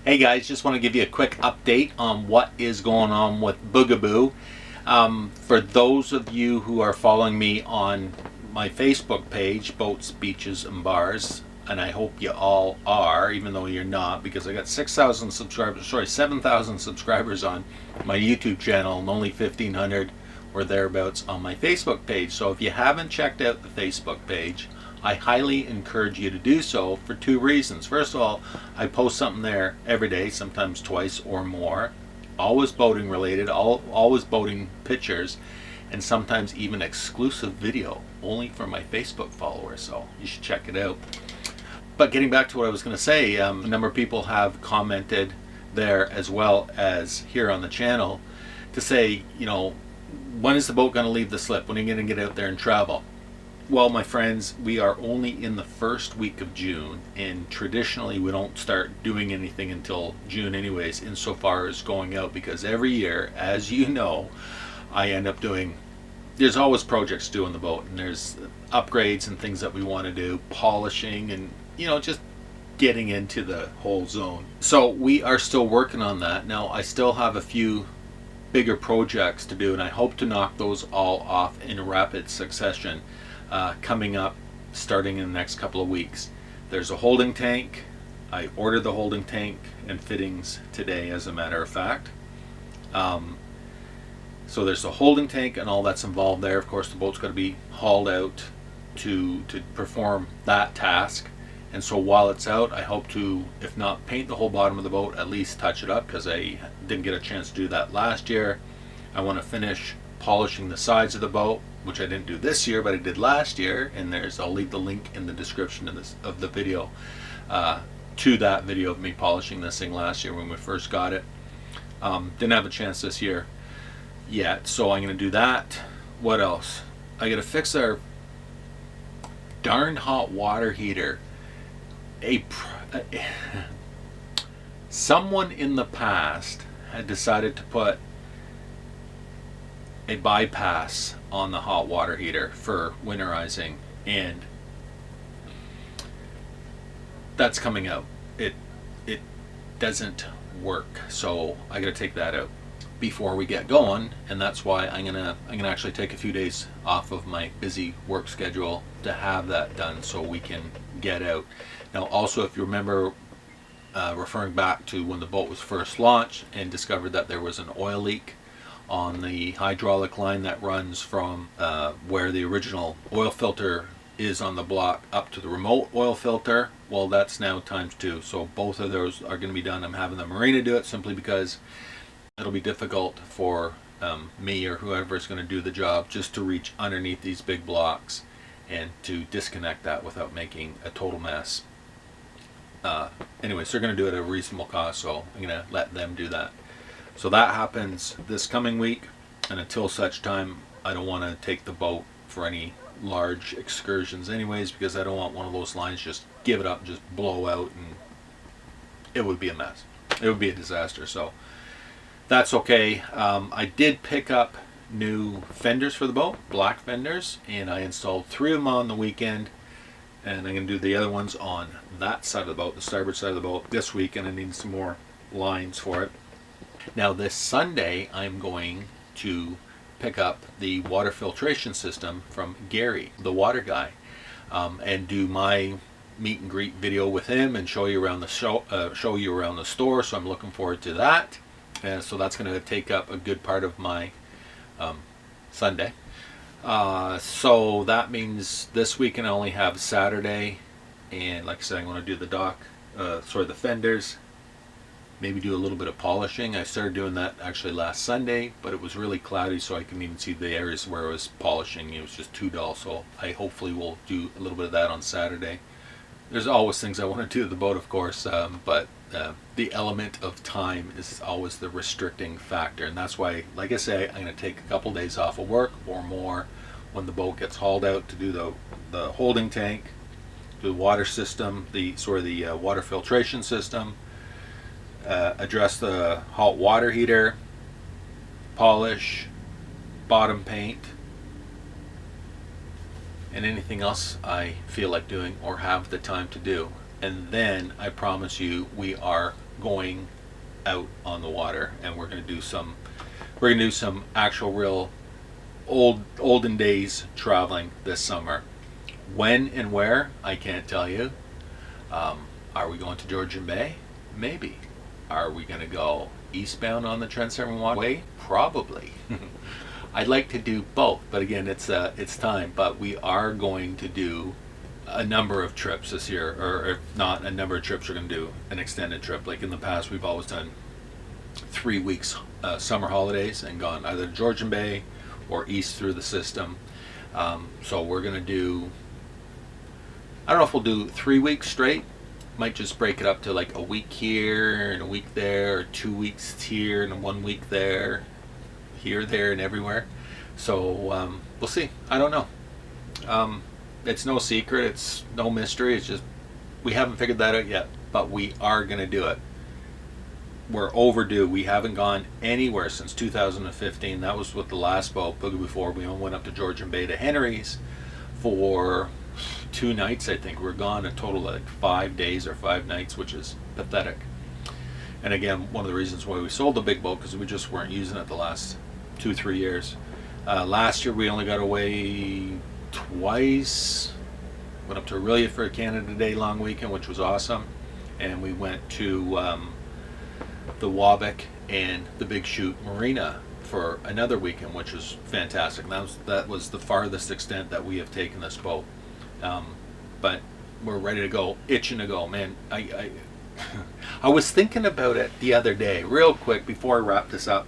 Hey guys, just want to give you a quick update on what is going on with Boogaboo. For those of you who are following me on my Facebook page, Boats, Beaches, and Bars, and I hope you all are, even though you're not, because I got 6,000 subscribers, 7,000 subscribers on my YouTube channel and only 1,500 or thereabouts on my Facebook page. So if you haven't checked out the Facebook page, I highly encourage you to do so for two reasons. First of all, I post something there every day, sometimes twice or more, always boating related, always boating pictures, and sometimes even exclusive video only for my Facebook followers, so you should check it out. But getting back to what I was going to say, a number of people have commented there as well as here on the channel to say, when is the boat going to leave the slip? When are you going to get out there and travel? Well, my friends, we are only in the first week of June, and traditionally we don't start doing anything until June anyways, insofar as going out, because every year, as you know, I end up doing, there's always projects to do on the boat, and there's upgrades and things that we want to do, polishing, and just getting into the whole zone. So we are still working on that. Now, I still have a few bigger projects to do, and I hope to knock those all off in rapid succession. Coming up starting in the next couple of weeks. There's a holding tank. I ordered the holding tank and fittings today, as a matter of fact. So there's a holding tank and all that's involved there. Of course, the boat's got to be hauled out to perform that task. And so while it's out, I hope to, if not paint the whole bottom of the boat, at least touch it up, because I didn't get a chance to do that last year. I want to finish polishing the sides of the boat, which I didn't do this year, but I did last year. And I'll leave the link in the description of the video to that video of me polishing this thing last year when we first got it. Didn't have a chance this year yet, so I'm going to do that. What else? I got to fix our darn hot water heater. Someone in the past had decided to put a bypass on the hot water heater for winterizing, and that's coming out. It doesn't work, so I got to take that out before we get going, and that's why I'm gonna actually take a few days off of my busy work schedule to have that done, so we can get out. Now, also, if you remember, referring back to when the boat was first launched and discovered that there was an oil leak on the hydraulic line that runs from where the original oil filter is on the block up to the remote oil filter. Well, that's now times two, so both of those are going to be done. I'm having the marina do it simply because it'll be difficult for me or whoever is going to do the job just to reach underneath these big blocks and to disconnect that without making a total mess. Anyways, they're going to do it at a reasonable cost, so I'm going to let them do that. So that happens this coming week, and until such time, I don't want to take the boat for any large excursions anyways, because I don't want one of those lines just give it up and just blow out, and it would be a mess. It would be a disaster, so that's okay. I did pick up new fenders for the boat, black fenders, and I installed 3 of them on the weekend, and I'm going to do the other ones on that side of the boat, the starboard side of the boat, this week, and I need some more lines for it. Now, this Sunday, I'm going to pick up the water filtration system from Gary, the water guy, and do my meet and greet video with him and show you around the show you around the store. So I'm looking forward to that. And so that's going to take up a good part of my Sunday. So that means this weekend I only have Saturday, and like I said, I'm going to do the fenders. Maybe do a little bit of polishing. I started doing that actually last Sunday, but it was really cloudy, so I couldn't even see the areas where I was polishing. It was just too dull, so I hopefully will do a little bit of that on Saturday. There's always things I want to do to the boat, of course, but the element of time is always the restricting factor, and that's why, like I say, I'm going to take a couple days off of work or more when the boat gets hauled out to do the holding tank, do the water system, the water filtration system, address the hot water heater, polish, bottom paint, and anything else I feel like doing or have the time to do. and then I promise you we are going out on the water, and we're going to do some actual real olden days traveling this summer. When and where, I can't tell you. Are we going to Georgian Bay? Maybe. Are we going to go eastbound on the Trent Severn Waterway? Probably. I'd like to do both, but again, it's time. But we are going to do a number of trips this year, or if not a number of trips, we're going to do an extended trip. Like in the past, we've always done 3 weeks summer holidays and gone either to Georgian Bay or east through the system. So we're going to do, I don't know if we'll do 3 weeks straight. Might just break it up to like a week here and a week there, or 2 weeks here and 1 week there, here, there, and everywhere. So we'll see. I don't know. It's no secret. It's no mystery. It's just we haven't figured that out yet, but we are going to do it. We're overdue. We haven't gone anywhere since 2015. That was with the last boat, Bugaboo 4. We went up to Georgian Bay to Henry's for 2 nights, I think. We're gone a total of like 5 days or 5 nights, which is pathetic. And again, one of the reasons why we sold the big boat, because we just weren't using it the last 2-3 years. Last year we only got away twice. Went up to Aurelia for a Canada Day long weekend, which was awesome. And we went to the Wabick and the Big Chute Marina for another weekend, which was fantastic. That was the farthest extent that we have taken this boat. But we're ready to go, itching to go, man. I was thinking about it the other day, real quick, before I wrap this up.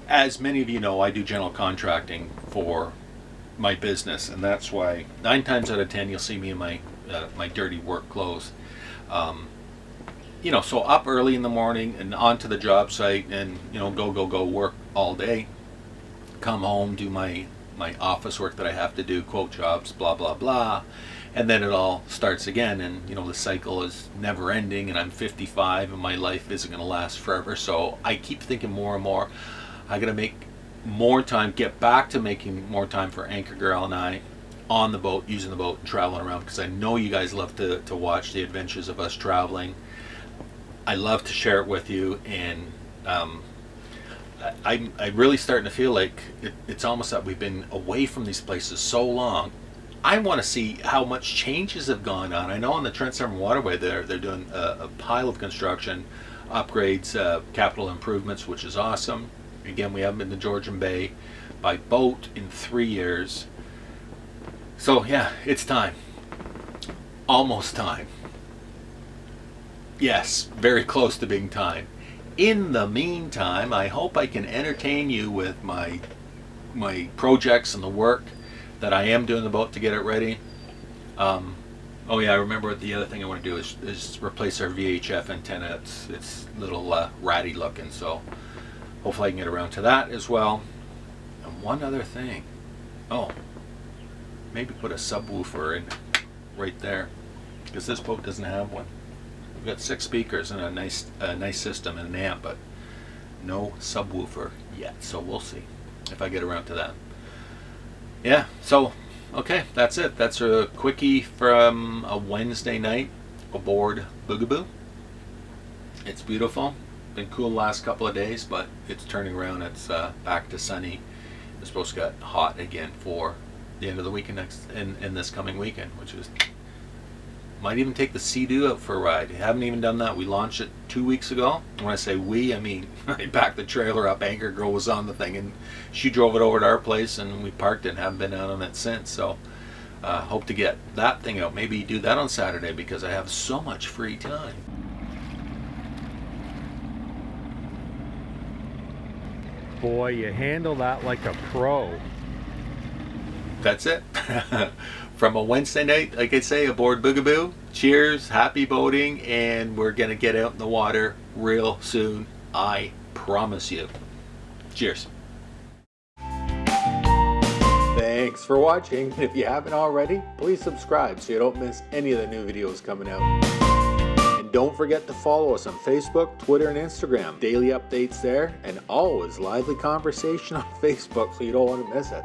As many of you know, I do general contracting for my business, and that's why 9 times out of 10 you'll see me in my dirty work clothes. So up early in the morning and onto the job site, and go work all day. Come home, do my office work that I have to do, quote jobs, blah blah blah, and then it all starts again. And the cycle is never ending, and I'm 55 and my life isn't going to last forever. So I keep thinking more and more, I got to make more time, get back to making more time for Anchor Girl and I on the boat, using the boat and traveling around, because I know you guys love to watch the adventures of us traveling. I love to share it with you, and I'm really starting to feel like it's almost that we've been away from these places so long. I want to see how much changes have gone on. I know on the Trent Severn Waterway they're doing a pile of construction, upgrades, capital improvements, which is awesome. Again, we haven't been to Georgian Bay by boat in 3 years. So yeah, it's time. Almost time. Yes, very close to being time. In the meantime, I hope I can entertain you with my projects and the work that I am doing the boat to get it ready. Oh yeah, I remember the other thing I want to do is replace our VHF antenna. It's a little ratty looking, so hopefully I can get around to that as well. And one other thing. Oh, maybe put a subwoofer in right there, because this boat doesn't have one. We've got 6 speakers and a nice system and an amp, but no subwoofer yet. So we'll see if I get around to that. Yeah, so okay, that's it. That's a quickie from a Wednesday night aboard Bugaboo. It's beautiful. Been cool the last couple of days, but it's turning around. It's back to sunny. It's supposed to get hot again for the end of the weekend in this coming weekend, which is. Might even take the Sea-Doo out for a ride. Haven't even done that. We launched it 2 weeks ago. When I say we, I mean I backed the trailer up. Anchor Girl was on the thing, and she drove it over to our place, and we parked it and haven't been out on it since. So hope to get that thing out. Maybe do that on Saturday, because I have so much free time. Boy, you handle that like a pro. That's it. From a Wednesday night, like I say, aboard Bugaboo. Cheers, happy boating, and we're going to get out in the water real soon. I promise you. Cheers. Thanks for watching. If you haven't already, please subscribe so you don't miss any of the new videos coming out. And don't forget to follow us on Facebook, Twitter, and Instagram. Daily updates there, and always lively conversation on Facebook, so you don't want to miss it.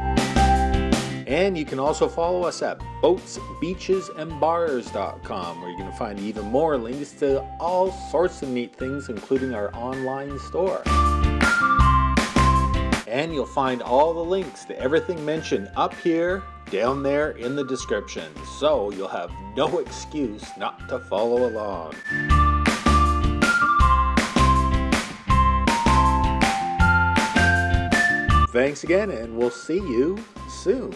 And you can also follow us at boatsbeachesandbars.com, where you can find even more links to all sorts of neat things, including our online store. And you'll find all the links to everything mentioned up here, down there in the description, so you'll have no excuse not to follow along. Thanks again, and we'll see you soon.